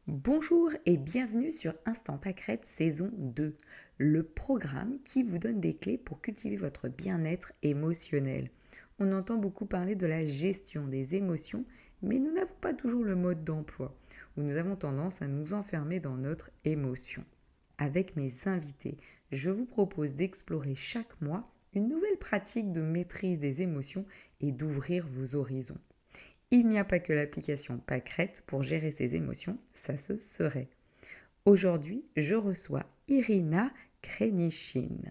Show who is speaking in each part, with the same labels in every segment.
Speaker 1: Bonjour et bienvenue sur Instant Pâquerette saison 2, le programme qui vous donne des clés pour cultiver votre bien-être émotionnel. On entend beaucoup parler de la gestion des émotions, mais nous n'avons pas toujours le mode d'emploi, où nous avons tendance à nous enfermer dans notre émotion. Avec mes invités, je vous propose d'explorer chaque mois une nouvelle pratique de maîtrise des émotions et d'ouvrir vos horizons. Il n'y a pas que l'application Pâquerette pour gérer ses émotions, ça se serait. Aujourd'hui, je reçois Irina Krenichin.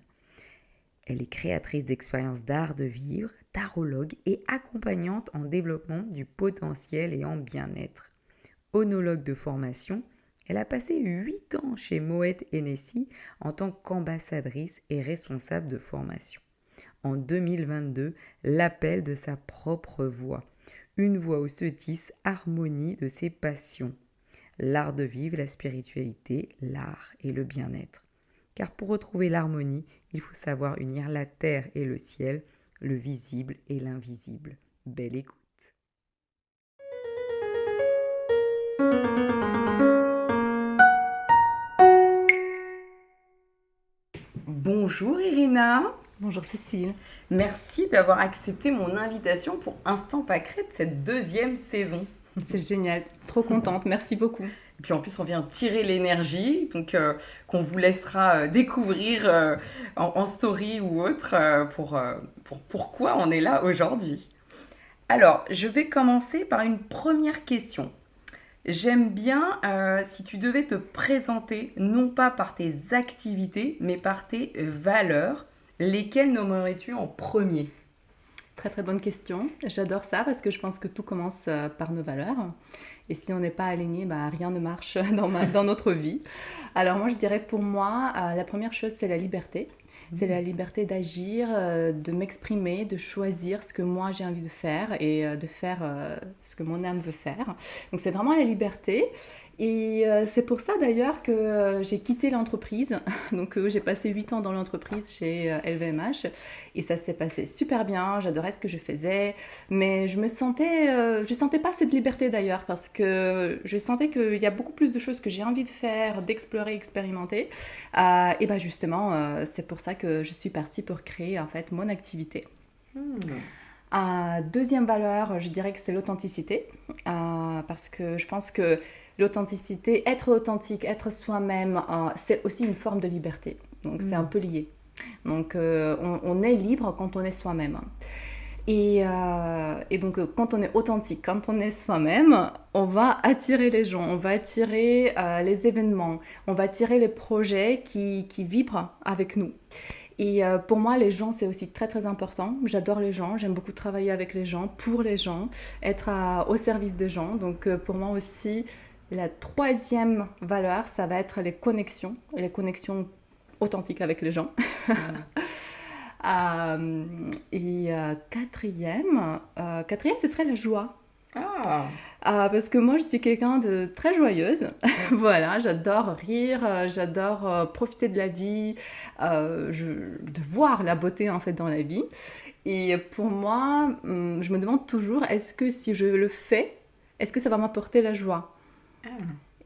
Speaker 1: Elle est créatrice d'expériences d'art de vivre, tarologue et accompagnante en développement du potentiel et en bien-être. Onologue de formation, elle a passé 8 ans chez Moet Hennessy en tant qu'ambassadrice et responsable de formation. En 2022, l'appel de sa propre voix. Une voix où se tisse harmonie de ses passions. L'art de vivre, la spiritualité, l'art et le bien-être. Car pour retrouver l'harmonie, il faut savoir unir la terre et le ciel, le visible et l'invisible. Belle écoute. Bonjour Irina.
Speaker 2: Bonjour Cécile.
Speaker 1: Merci d'avoir accepté mon invitation pour Instant Pâquerette, cette deuxième saison.
Speaker 2: C'est génial, trop contente, merci beaucoup.
Speaker 1: Et puis en plus, on vient tirer l'énergie, donc qu'on vous laissera découvrir en story ou autre pour pourquoi on est là aujourd'hui. Alors, je vais commencer par une première question. J'aime bien si tu devais te présenter, non pas par tes activités, mais par tes valeurs, lesquelles nommerais-tu en premier?
Speaker 2: Très très bonne question. J'adore ça parce que je pense que tout commence par nos valeurs. Et si on n'est pas aligné, bah, rien ne marche dans notre vie. Alors moi je dirais pour moi, la première chose c'est la liberté. C'est la liberté d'agir, de m'exprimer, de choisir ce que moi j'ai envie de faire et de faire ce que mon âme veut faire. Donc c'est vraiment la liberté. Et c'est pour ça d'ailleurs que j'ai quitté l'entreprise. Donc j'ai passé 8 ans dans l'entreprise chez LVMH et ça s'est passé super bien, j'adorais ce que je faisais, mais je sentais pas cette liberté d'ailleurs parce que je sentais qu'il y a beaucoup plus de choses que j'ai envie de faire, d'explorer, expérimenter. Et ben justement, c'est pour ça que je suis partie pour créer en fait mon activité. Deuxième valeur, je dirais que c'est l'authenticité, parce que je pense que l'authenticité, être authentique, être soi-même, c'est aussi une forme de liberté. Donc c'est un peu lié. Donc on est libre quand on est soi-même. Et donc quand on est authentique, quand on est soi-même, on va attirer les gens, on va attirer les événements, on va attirer les projets qui vibrent avec nous. Et pour moi, les gens, c'est aussi très très important. J'adore les gens, j'aime beaucoup travailler avec les gens, pour les gens, être au service des gens. Donc pour moi aussi, la troisième valeur, ça va être les connexions authentiques avec les gens. Quatrième, ce serait la joie.
Speaker 1: Ah,
Speaker 2: Parce que moi, je suis quelqu'un de très joyeuse. Voilà, j'adore rire, j'adore profiter de la vie, de voir la beauté en fait dans la vie. Et pour moi, je me demande toujours, est-ce que si je le fais, est-ce que ça va m'apporter la joie?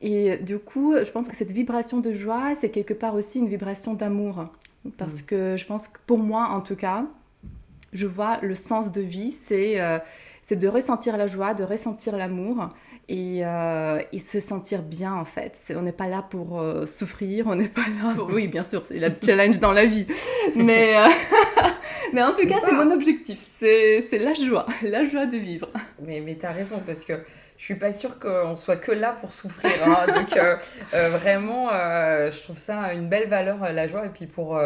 Speaker 2: Et du coup, je pense que cette vibration de joie, c'est quelque part aussi une vibration d'amour. Parce que je pense que pour moi, en tout cas, je vois le sens de vie, c'est de ressentir la joie, de ressentir l'amour et se sentir bien en fait. On n'est pas là pour souffrir, on n'est pas là pour... Oui, bien sûr, c'est la challenge dans la vie. Mais, mais en tout cas, c'est mon objectif. C'est la joie de vivre.
Speaker 1: mais t'as raison, parce que je suis pas sûre qu'on soit que là pour souffrir, hein. Donc vraiment, je trouve ça une belle valeur, la joie. Et puis pour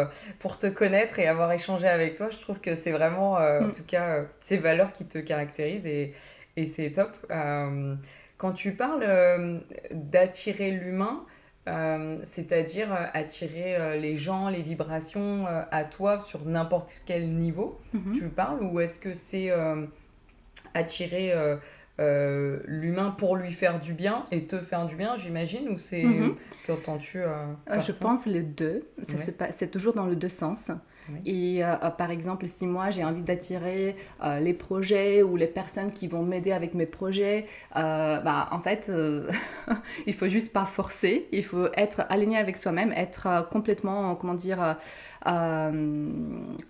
Speaker 1: te connaître et avoir échangé avec toi, je trouve que c'est vraiment, en tout cas, ces valeurs qui te caractérisent et c'est top. Quand tu parles d'attirer l'humain, c'est-à-dire attirer les gens, les vibrations à toi sur n'importe quel niveau, tu parles, ou est-ce que c'est attirer l'humain pour lui faire du bien et te faire du bien, j'imagine, ou c'est
Speaker 2: Mhm.
Speaker 1: qu'entends-tu
Speaker 2: Je pense les deux.
Speaker 1: Ouais.
Speaker 2: C'est toujours dans les deux sens.
Speaker 1: Oui.
Speaker 2: Et par exemple, si moi j'ai envie d'attirer les projets ou les personnes qui vont m'aider avec mes projets, en fait, il faut juste pas forcer, il faut être aligné avec soi-même, être complètement, comment dire,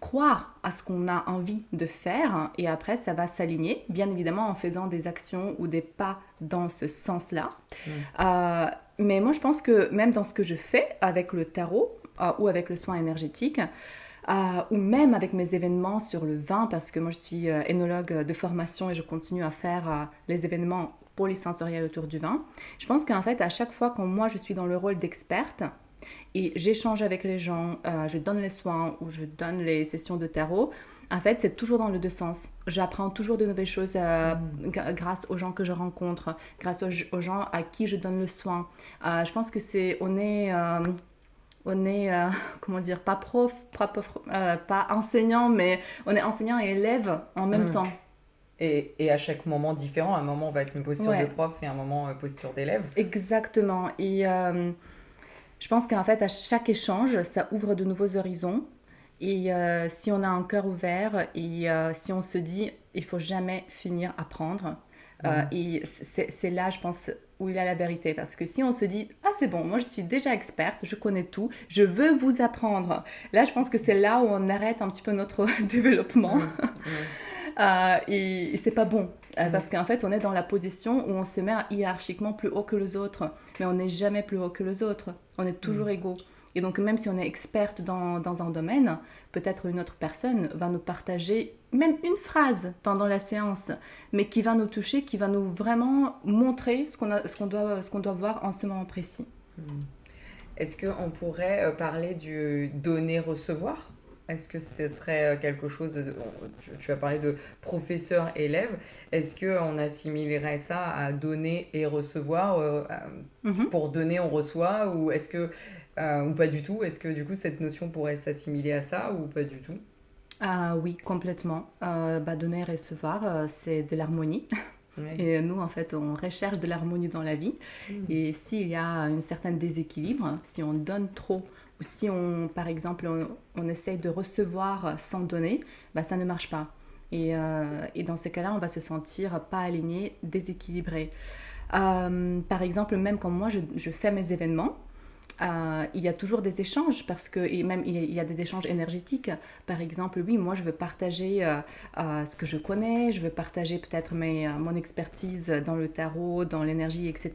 Speaker 2: croire à ce qu'on a envie de faire et après ça va s'aligner, bien évidemment en faisant des actions ou des pas dans ce sens-là. Euh, mais moi je pense que même dans ce que je fais avec le tarot ou avec le soin énergétique, ou même avec mes événements sur le vin, parce que moi je suis énologue de formation et je continue à faire les événements polysensoriels autour du vin. Je pense qu'en fait, à chaque fois quand moi je suis dans le rôle d'experte et j'échange avec les gens, je donne les soins ou je donne les sessions de tarot, en fait, c'est toujours dans les deux sens. J'apprends toujours de nouvelles choses grâce aux gens que je rencontre, grâce aux gens à qui je donne le soin. Je pense que on est, comment dire, pas prof, pas enseignant, mais on est enseignant et élève en même temps.
Speaker 1: Et à chaque moment différent, un moment on va être une posture de
Speaker 2: Ouais,
Speaker 1: prof et un moment posture d'élève.
Speaker 2: exactement. Et je pense qu'en fait, à chaque échange, ça ouvre de nouveaux horizons. Et si on a un cœur ouvert et si on se dit, il faut jamais finir à apprendre, et c'est là, je pense, où il y a la vérité. Parce que si on se dit, ah c'est bon, moi je suis déjà experte, je connais tout, je veux vous apprendre. Là, je pense que c'est là où on arrête un petit peu notre développement. Et c'est pas bon. Parce qu'en fait, on est dans la position où on se met hiérarchiquement plus haut que les autres. Mais on n'est jamais plus haut que les autres. On est toujours égaux. Et donc, même si on est experte dans un domaine, peut-être une autre personne va nous partager même une phrase pendant la séance, mais qui va nous toucher, qui va nous vraiment montrer ce qu'on doit voir en ce moment précis.
Speaker 1: Est-ce qu'on pourrait parler du donner-recevoir? Est-ce que ce serait quelque chose tu as parlé de professeur-élève. Est-ce qu'on assimilerait ça à donner et recevoir pour donner, on reçoit ou est-ce que ou pas du tout? Est-ce que du coup cette notion pourrait s'assimiler à ça ou pas du tout?
Speaker 2: Ah oui, complètement. Donner et recevoir, c'est de l'harmonie.
Speaker 1: Oui.
Speaker 2: Et nous, en fait, on recherche de l'harmonie dans la vie. Et s'il y a un certain déséquilibre, si on donne trop, ou si on, par exemple, on essaye de recevoir sans donner, ça ne marche pas. Et dans ce cas-là, on va se sentir pas aligné, déséquilibré. Par exemple, même quand moi, je fais mes événements, il y a toujours des échanges parce que et même il y a des échanges énergétiques. Par exemple, oui, moi je veux partager ce que je connais, je veux partager peut-être mon expertise dans le tarot, dans l'énergie, etc.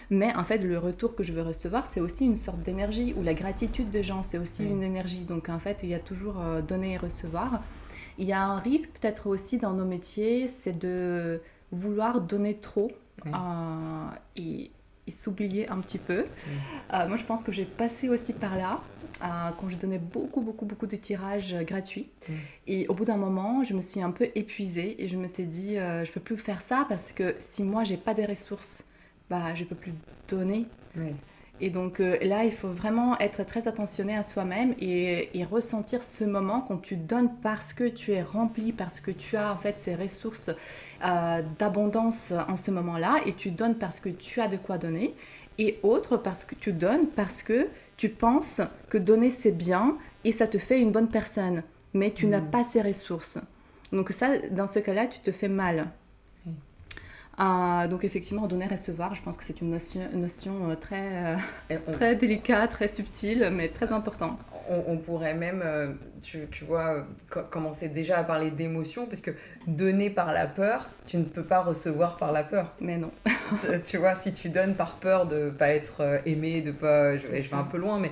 Speaker 2: Mais en fait, le retour que je veux recevoir, c'est aussi une sorte d'énergie ou la gratitude des gens, c'est aussi une énergie. Donc en fait, il y a toujours donner et recevoir. Il y a un risque peut-être aussi dans nos métiers, c'est de vouloir donner trop et s'oublier un petit peu. Moi, je pense que j'ai passé aussi par là, quand je donnais beaucoup de tirages gratuits. Et au bout d'un moment, je me suis un peu épuisée et je m'étais dit, je peux plus faire ça parce que si moi, j'ai pas des ressources, je peux plus donner.
Speaker 1: Oui.
Speaker 2: Et donc là, il faut vraiment être très attentionné à soi-même et ressentir ce moment quand tu donnes parce que tu es rempli, parce que tu as en fait ces ressources d'abondance en ce moment-là et tu donnes parce que tu as de quoi donner et autre parce que tu donnes parce que tu penses que donner c'est bien et ça te fait une bonne personne, mais tu n'as pas ces ressources. Donc ça, dans ce cas-là, tu te fais mal. Donc effectivement, donner, recevoir, je pense que c'est une notion très délicate, très subtile, mais très importante.
Speaker 1: On pourrait même, tu vois, commencer déjà à parler d'émotion, parce que donner par la peur, tu ne peux pas recevoir par la peur.
Speaker 2: Mais non.
Speaker 1: Tu vois, si tu donnes par peur de ne pas être aimé, de pas, je vais un peu loin, mais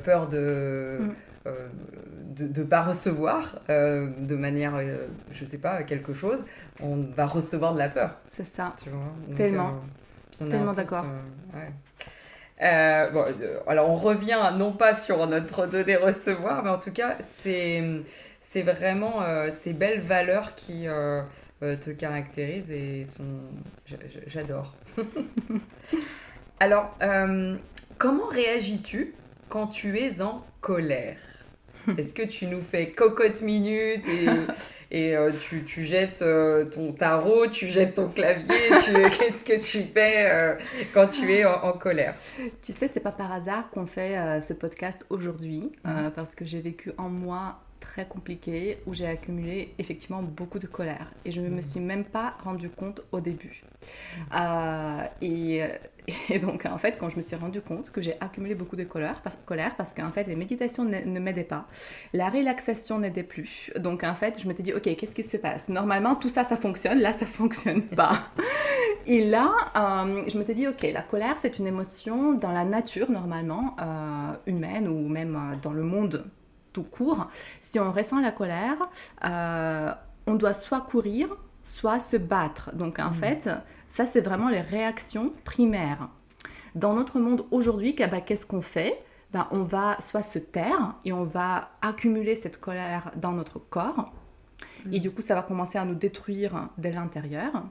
Speaker 1: peur de ne pas recevoir de manière, je sais pas, quelque chose, on va recevoir de la peur.
Speaker 2: C'est ça.
Speaker 1: Tu vois. Donc,
Speaker 2: Tellement.
Speaker 1: on
Speaker 2: Tellement d'accord.
Speaker 1: Alors on revient non pas sur notre donner-recevoir, mais en tout cas c'est vraiment ces belles valeurs qui te caractérisent et j'adore. Alors comment réagis-tu quand tu es en colère? Est-ce que tu nous fais cocotte minute et tu jettes ton tarot, tu jettes ton clavier, qu'est-ce que tu fais quand tu es en colère?
Speaker 2: Tu sais, c'est pas par hasard qu'on fait ce podcast aujourd'hui, parce que j'ai vécu un mois très compliqué où j'ai accumulé effectivement beaucoup de colère et je ne me suis même pas rendu compte au début. Et donc en fait, quand je me suis rendu compte que j'ai accumulé beaucoup de colère parce qu'en fait les méditations ne m'aidaient pas, la relaxation n'aidait plus. Donc en fait, je m'étais dit ok, qu'est-ce qui se passe? Normalement tout ça fonctionne, là ça fonctionne pas. Et là, je m'étais dit, ok, la colère, c'est une émotion dans la nature, normalement, humaine ou même dans le monde tout court. Si on ressent la colère, on doit soit courir, soit se battre. Donc, en fait, ça, c'est vraiment les réactions primaires. Dans notre monde aujourd'hui, qu'est-ce qu'on fait? On va soit se taire et on va accumuler cette colère dans notre corps. Et du coup, ça va commencer à nous détruire de l'intérieur.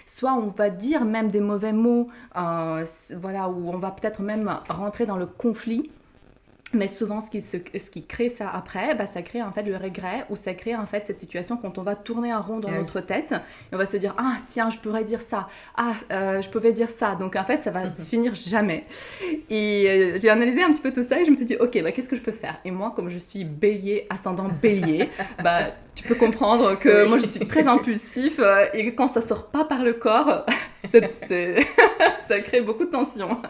Speaker 2: Soit on va dire même des mauvais mots, voilà, où on va peut-être même rentrer dans le conflit. Mais souvent, ce qui crée ça après, ça crée en fait le regret, ou ça crée en fait cette situation quand on va tourner un rond dans notre tête, et on va se dire, ah tiens, je pourrais dire ça, je pouvais dire ça, donc en fait, ça va finir jamais. Et j'ai analysé un petit peu tout ça, et je me suis dit, ok, qu'est-ce que je peux faire? Et moi, comme je suis bélier, ascendant bélier, tu peux comprendre que moi, je suis très impulsif, et quand ça sort pas par le corps, ça crée beaucoup de tension.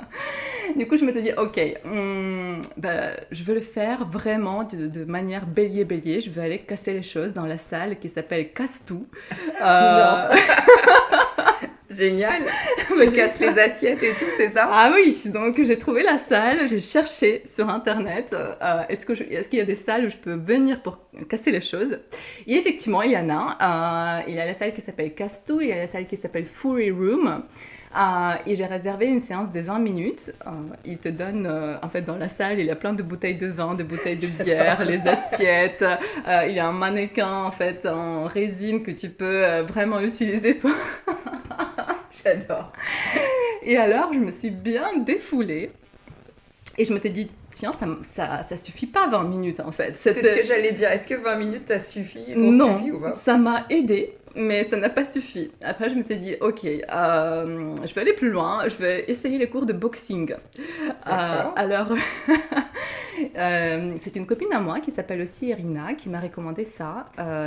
Speaker 2: Du coup, je m'étais dit, ok, je veux le faire vraiment de manière bélier. Je veux aller casser les choses dans la salle qui s'appelle Casse-Tout.
Speaker 1: Non. Génial. Tu casses les assiettes et tout, c'est ça?
Speaker 2: Ah oui, donc j'ai trouvé la salle, j'ai cherché sur Internet, est-ce qu'il y a des salles où je peux venir pour casser les choses? Et effectivement, il y en a. Il y a la salle qui s'appelle Casse-Tout, il y a la salle qui s'appelle Fury Room. Et j'ai réservé une séance de 20 minutes. Il te donne, en fait, dans la salle, il y a plein de bouteilles de vin, de bouteilles de bière, les assiettes. Il y a un mannequin, en fait, en résine que tu peux vraiment utiliser pour...
Speaker 1: J'adore.
Speaker 2: Et alors, je me suis bien défoulée. Et je m'étais dit, tiens, ça suffit pas 20 minutes, en fait.
Speaker 1: C'est ce que j'allais dire. Est-ce que 20 minutes t'a suffi?
Speaker 2: Non,
Speaker 1: suffi ou pas?
Speaker 2: ça m'a aidée. Mais ça n'a pas suffi. Après, je m'étais dit, ok, je vais aller plus loin, je vais essayer les cours de boxing. Alors, c'est une copine à moi qui s'appelle aussi Irina qui m'a recommandé ça.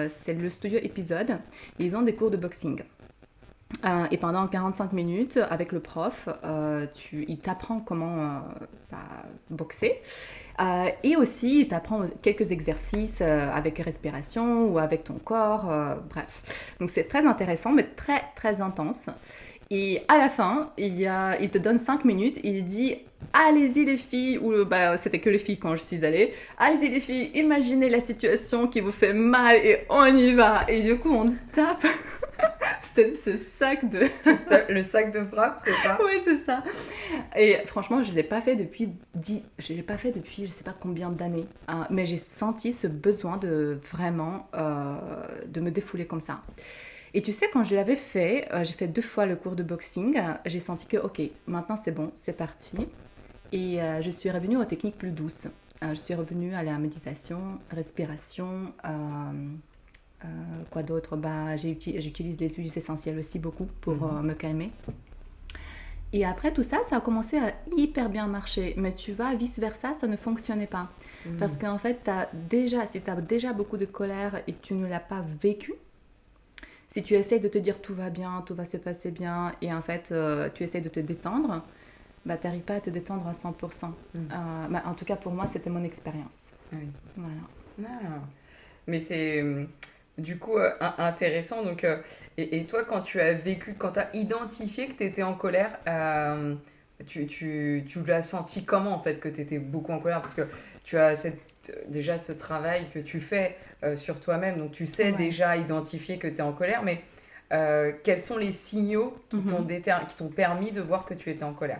Speaker 2: C'est le studio Épisode. Ils ont des cours de boxing. Et pendant 45 minutes, avec le prof, il t'apprend comment boxer. Et aussi, il t'apprend quelques exercices avec respiration ou avec ton corps, bref. Donc c'est très intéressant, mais très, très intense. Et à la fin, il te donne 5 minutes et il dit « Allez-y les filles », ou c'était que les filles quand je suis allée, « Allez-y les filles, imaginez la situation qui vous fait mal et on y va ». Et du coup, on tape ce sac de...
Speaker 1: Le sac de frappe, c'est ça?
Speaker 2: Oui, c'est ça. Et franchement, je ne l'ai pas fait depuis je ne sais pas combien d'années. Mais j'ai senti ce besoin de vraiment de me défouler comme ça. Et tu sais, quand je l'avais fait, j'ai fait 2 fois le cours de boxing, j'ai senti que, ok, maintenant c'est bon, c'est parti. Et je suis revenue aux techniques plus douces. Je suis revenue à la méditation, respiration, quoi d'autre? J'utilise les huiles essentielles aussi beaucoup pour me calmer. Et après tout ça, ça a commencé à hyper bien marcher. Mais tu vois, vice-versa, ça ne fonctionnait pas. Parce qu'en fait, si tu as déjà beaucoup de colère et que tu ne l'as pas vécu, si tu essaies de te dire tout va bien, tout va se passer bien, et en fait, tu essaies de te détendre, tu n'arrives pas à te détendre à 100%. En tout cas, pour moi, c'était mon expérience.
Speaker 1: Oui.
Speaker 2: Voilà.
Speaker 1: Mais c'est du coup intéressant. Donc, et toi, quand tu as identifié que tu étais en colère, tu l'as senti comment en fait que tu étais beaucoup en colère? Parce que tu as déjà ce travail que tu fais sur toi-même, donc tu sais déjà identifier que tu es en colère, mais quels sont les signaux qui t'ont permis de voir que tu étais en colère?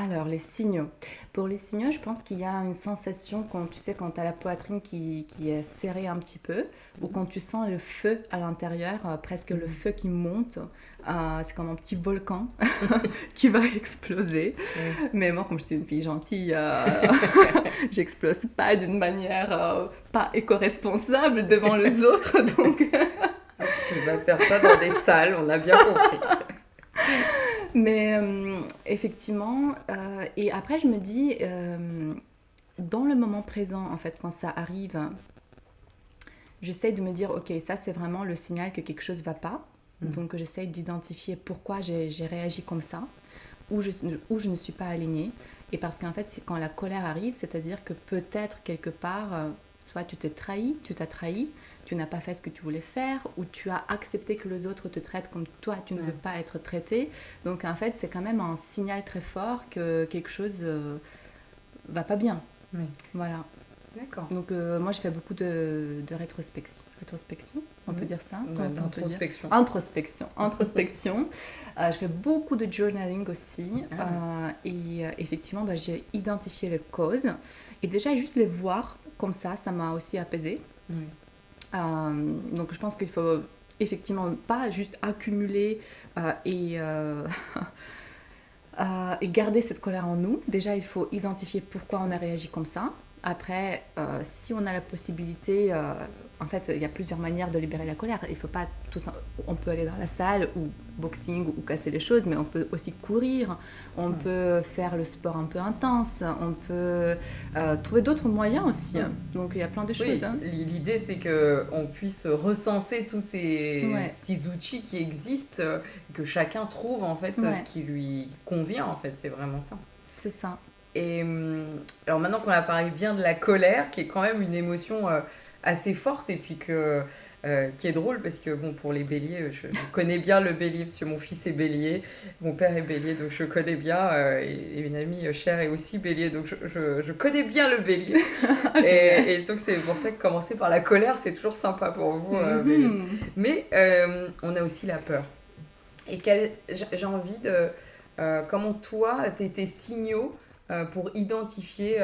Speaker 2: Alors, les signaux. Pour les signaux, je pense qu'il y a une sensation quand tu sais, quand tu as la poitrine qui est serrée un petit peu, ou quand tu sens le feu à l'intérieur, presque le feu qui monte. C'est comme un petit volcan qui va exploser. Mais moi, comme je suis une fille gentille, j'explose pas d'une manière pas éco-responsable devant les autres. Donc,
Speaker 3: Tu vas faire ça dans des salles, on a bien compris.
Speaker 2: mais effectivement, et après je me dis, dans le moment présent, en fait, quand ça arrive, j'essaie de me dire, ok, ça c'est vraiment le signal que quelque chose ne va pas. Donc j'essaie d'identifier pourquoi j'ai réagi comme ça, où je ne suis pas alignée. Et parce qu'en fait, quand la colère arrive, c'est-à-dire que peut-être quelque part, soit tu t'as trahi, tu n'as pas fait ce que tu voulais faire, ou tu as accepté que les autres te traitent comme toi, tu ne veux pas être traité. Donc en fait, c'est quand même un signal très fort que quelque chose va pas bien.
Speaker 3: Oui.
Speaker 2: Voilà.
Speaker 3: D'accord.
Speaker 2: Donc moi, je fais beaucoup de rétrospection. Rétrospection, on peut dire ça? Introspection. Je fais beaucoup de journaling aussi. Et effectivement, j'ai identifié les causes. Et déjà, juste les voir comme ça m'a aussi apaisée. Donc je pense qu'il faut effectivement pas juste accumuler et garder cette colère en nous. Déjà, il faut identifier pourquoi on a réagi comme ça. Après, si on a la possibilité, en fait, il y a plusieurs manières de libérer la colère. Il faut pas on peut aller dans la salle ou boxing ou casser les choses, mais on peut aussi courir, on peut faire le sport un peu intense, on peut trouver d'autres moyens aussi. Donc il y a plein de choses.
Speaker 3: L'idée c'est qu'on puisse recenser tous ces petits outils qui existent, que chacun trouve en fait ce qui lui convient en fait, c'est vraiment ça.
Speaker 2: C'est ça.
Speaker 3: Et alors maintenant qu'on a parlé bien de la colère, qui est quand même une émotion assez forte et puis qui est drôle parce que bon, pour les béliers, je connais bien le bélier parce que mon fils est bélier, mon père est bélier, donc je connais bien, et une amie chère est aussi bélier, donc je connais bien le bélier. et donc c'est pour ça que commencer par la colère, c'est toujours sympa pour vous, bélier. Mais on a aussi la peur. Et j'ai envie de... comment toi, tes signaux pour identifier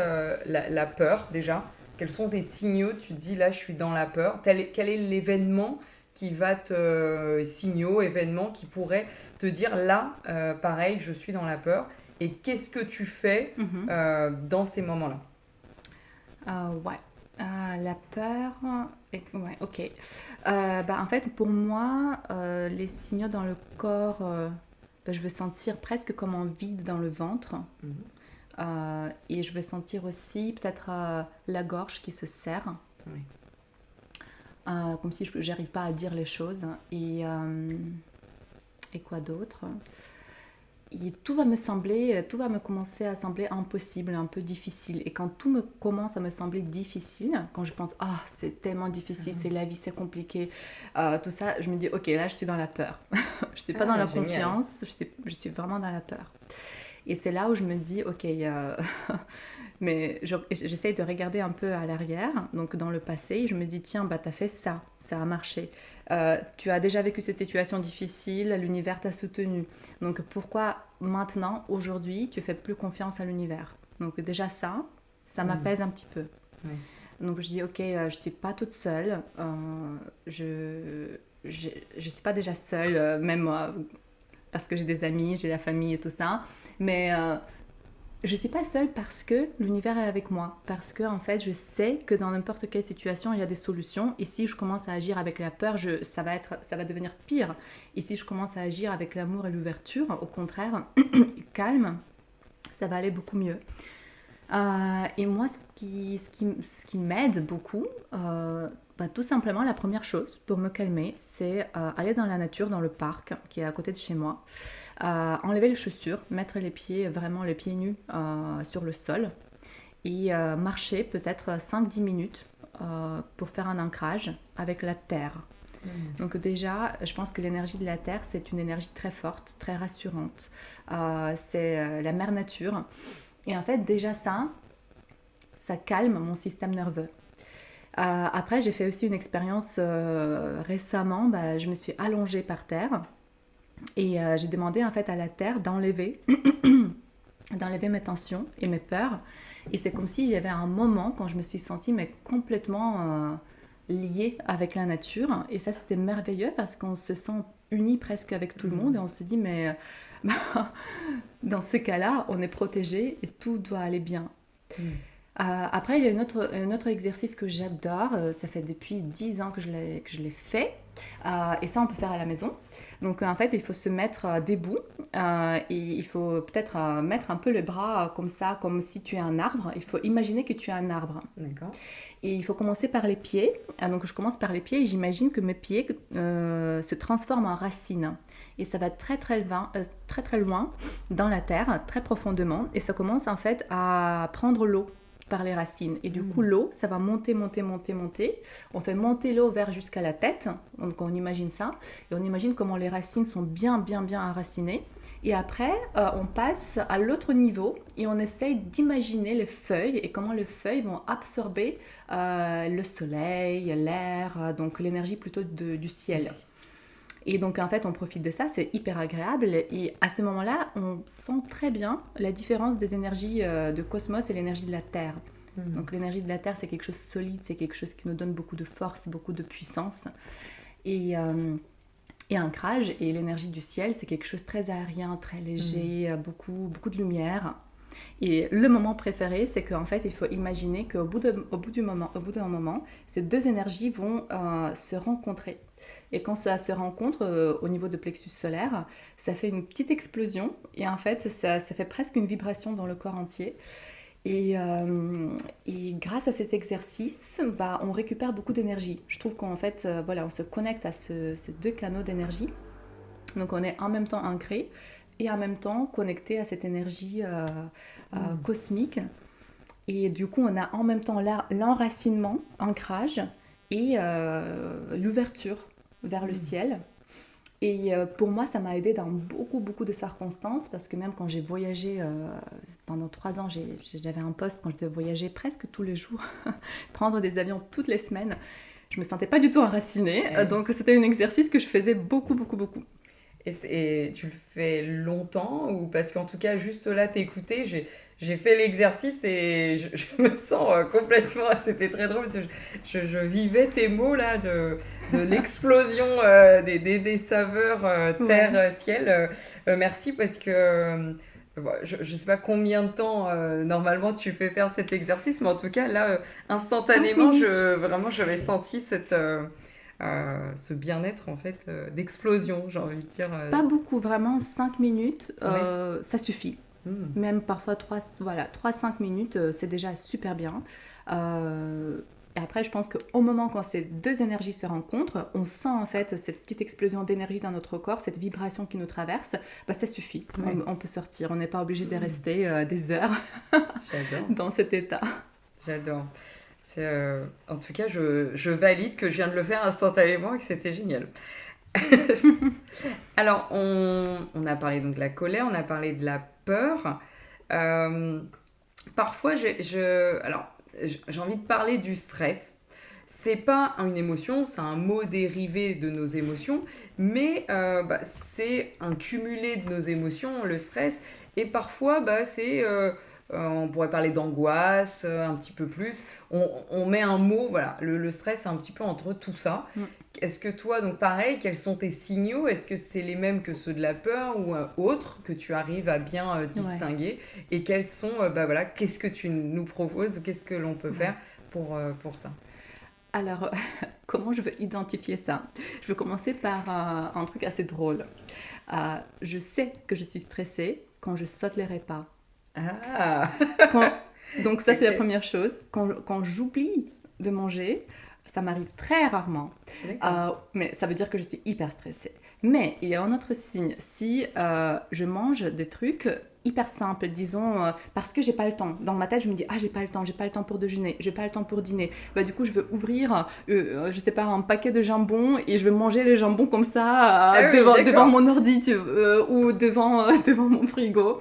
Speaker 3: la peur déjà, quels sont tes signaux, tu te dis là je suis dans la peur, quel est l'événement qui va événement qui pourrait te dire là, pareil, je suis dans la peur, et qu'est-ce que tu fais dans ces moments-là?
Speaker 2: La peur, ok. En fait, pour moi, les signaux dans le corps, je veux sentir presque comme un vide dans le ventre. Et je veux sentir aussi peut-être la gorge qui se serre. Comme si je n'arrive pas à dire les choses. Et quoi d'autre? Et tout va me commencer à sembler impossible, un peu difficile. Et quand tout commence à me sembler difficile, quand je pense, c'est tellement difficile, c'est la vie, c'est compliqué, tout ça, je me dis, ok, là, je suis dans la peur. Je ne suis pas dans la confiance, je suis vraiment dans la peur. Et c'est là où je me dis, ok, mais j'essaye de regarder un peu à l'arrière, donc dans le passé, je me dis, tiens, tu as fait ça a marché. Tu as déjà vécu cette situation difficile, l'univers t'a soutenu. Donc pourquoi maintenant, aujourd'hui, tu fais plus confiance à l'univers? Donc déjà ça m'apaise un petit peu. Donc je dis, ok, je suis pas toute seule, je suis pas déjà seule, même moi, parce que j'ai des amis, j'ai la famille et tout ça. Mais je ne suis pas seule parce que l'univers est avec moi. Parce que en fait, je sais que dans n'importe quelle situation, il y a des solutions. Et si je commence à agir avec la peur, ça va devenir pire. Et si je commence à agir avec l'amour et l'ouverture, au contraire, calme, ça va aller beaucoup mieux. Et moi, ce qui m'aide beaucoup, tout simplement, la première chose pour me calmer, c'est aller dans la nature, dans le parc qui est à côté de chez moi. Enlever les chaussures, mettre les pieds nus sur le sol et marcher peut-être 5-10 minutes pour faire un ancrage avec la terre. Donc déjà, je pense que l'énergie de la terre, c'est une énergie très forte, très rassurante. C'est la mère nature. Et en fait, déjà ça calme mon système nerveux. Après, j'ai fait aussi une expérience récemment. Je me suis allongée par terre. Et j'ai demandé en fait à la terre d'enlever d'enlever mes tensions et mes peurs. Et c'est comme s'il y avait un moment quand je me suis sentie mais complètement liée avec la nature. Et ça, c'était merveilleux parce qu'on se sent unis presque avec tout le monde et on se dit, mais dans ce cas-là, on est protégé et tout doit aller bien. Après, il y a un autre exercice que j'adore. Ça fait depuis 10 ans que je l'ai fait. Et ça, on peut faire à la maison. Donc, en fait, il faut se mettre debout. Et il faut peut-être mettre un peu les bras comme ça, comme si tu es un arbre. Il faut imaginer que tu es un arbre.
Speaker 3: D'accord.
Speaker 2: Et il faut commencer par les pieds. Donc, je commence par les pieds et j'imagine que mes pieds se transforment en racines. Et ça va très très loin dans la terre, très profondément. Et ça commence en fait à prendre l'eau par les racines. Et du coup, l'eau, ça va monter. On fait monter l'eau jusqu'à la tête. Donc, on imagine ça. Et on imagine comment les racines sont bien enracinées. Et après, on passe à l'autre niveau et on essaye d'imaginer les feuilles et comment les feuilles vont absorber le soleil, l'air, donc l'énergie plutôt du ciel. Et donc, en fait, on profite de ça, c'est hyper agréable. Et à ce moment-là, on sent très bien la différence des énergies de cosmos et l'énergie de la Terre. Donc, l'énergie de la Terre, c'est quelque chose de solide, c'est quelque chose qui nous donne beaucoup de force, beaucoup de puissance. Et ancrage. Et l'énergie du ciel, c'est quelque chose de très aérien, très léger, beaucoup de lumière. Et le moment préféré, c'est qu'en fait, il faut imaginer qu'au bout d'un moment, ces deux énergies vont se rencontrer. Et quand ça se rencontre au niveau de plexus solaire, ça fait une petite explosion. Et en fait, ça fait presque une vibration dans le corps entier. Et grâce à cet exercice, on récupère beaucoup d'énergie. Je trouve qu'en fait, on se connecte à ces deux canaux d'énergie. Donc, on est en même temps ancré et en même temps connecté à cette énergie cosmique. Et du coup, on a en même temps l'enracinement, ancrage, et l'ouverture vers le ciel. Et pour moi, ça m'a aidé dans beaucoup de circonstances parce que même quand j'ai voyagé pendant 3 ans, j'avais un poste quand je devais voyager presque tous les jours, prendre des avions toutes les semaines. Je me sentais pas du tout enracinée, donc c'était un exercice que je faisais beaucoup.
Speaker 3: Et tu le fais longtemps ou parce qu'en tout cas, juste là, t'écouter, j'ai fait l'exercice et je me sens complètement... C'était très drôle parce que je vivais tes mots là de l'explosion des saveurs terre-ciel. Merci parce que je ne sais pas combien de temps normalement tu fais faire cet exercice, mais en tout cas là, instantanément, j'avais senti ce bien-être en fait d'explosion, j'ai envie de dire.
Speaker 2: Pas beaucoup, vraiment 5 minutes, ça suffit. Même parfois 3-5 minutes, c'est déjà super bien. Et après, je pense qu'au moment quand ces deux énergies se rencontrent, on sent en fait cette petite explosion d'énergie dans notre corps, cette vibration qui nous traverse, ça suffit. On peut sortir, on n'est pas obligé de rester des heures dans cet état.
Speaker 3: J'adore. En tout cas, je valide que je viens de le faire instantanément et que c'était génial. Alors, on a parlé donc de la colère, on a parlé de la peur. Parfois, j'ai envie de parler du stress. C'est pas une émotion, c'est un mot dérivé de nos émotions, mais c'est un cumulé de nos émotions, le stress. Et parfois, c'est... on pourrait parler d'angoisse un petit peu plus. On met un mot, voilà, le stress c'est un petit peu entre tout ça. Est-ce que toi, donc pareil, quels sont tes signaux? Est-ce que c'est les mêmes que ceux de la peur ou autres que tu arrives à bien distinguer? Et quels sont, qu'est-ce que tu nous proposes? Qu'est-ce que l'on peut faire pour ça?
Speaker 2: Alors, comment je veux identifier ça? Je vais commencer par un truc assez drôle. Je sais que je suis stressée quand je saute les repas. Donc ça, c'est la première chose. Quand j'oublie de manger, ça m'arrive très rarement. Mais ça veut dire que je suis hyper stressée. Mais il y a un autre signe. Si je mange des trucs hyper simples, disons, parce que j'ai pas le temps. Dans ma tête, je me dis, j'ai pas le temps pour déjeuner, j'ai pas le temps pour dîner. Du coup, je veux ouvrir, je sais pas, un paquet de jambon et je veux manger les jambons comme ça devant mon ordi ou devant mon frigo.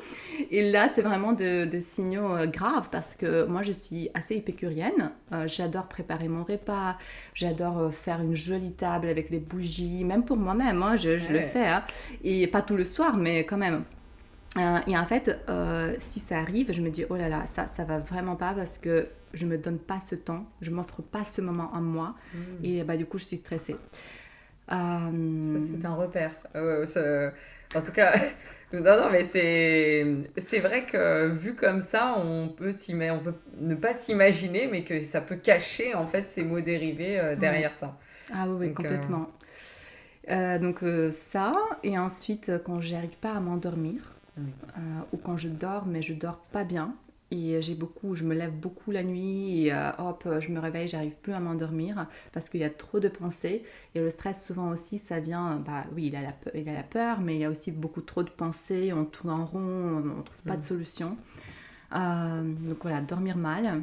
Speaker 2: Et là, c'est vraiment des signaux graves parce que moi, je suis assez épicurienne. J'adore préparer mon repas, j'adore faire une jolie table avec les bougies, même pour moi-même, je le fais. Et pas tout le soir, mais quand même. Et en fait, si ça arrive, je me dis, oh là là, ça va vraiment pas parce que je me donne pas ce temps, je m'offre pas ce moment à moi. Et du coup, je suis stressée.
Speaker 3: Ça, c'est un repère. En tout cas, non, mais c'est vrai que vu comme ça, on peut ne pas s'imaginer, mais que ça peut cacher en fait ces mots dérivés derrière ça.
Speaker 2: Ah oui,
Speaker 3: Donc,
Speaker 2: complètement. Ça, et ensuite, quand j'arrive pas à m'endormir, ou quand je dors, mais je dors pas bien, et je me lève beaucoup la nuit, et hop, je me réveille, j'arrive plus à m'endormir, parce qu'il y a trop de pensées, et le stress, souvent aussi, ça vient, oui, il a la peur, mais il y a aussi beaucoup trop de pensées, on tourne en rond, on trouve pas de solution. Donc voilà, dormir mal,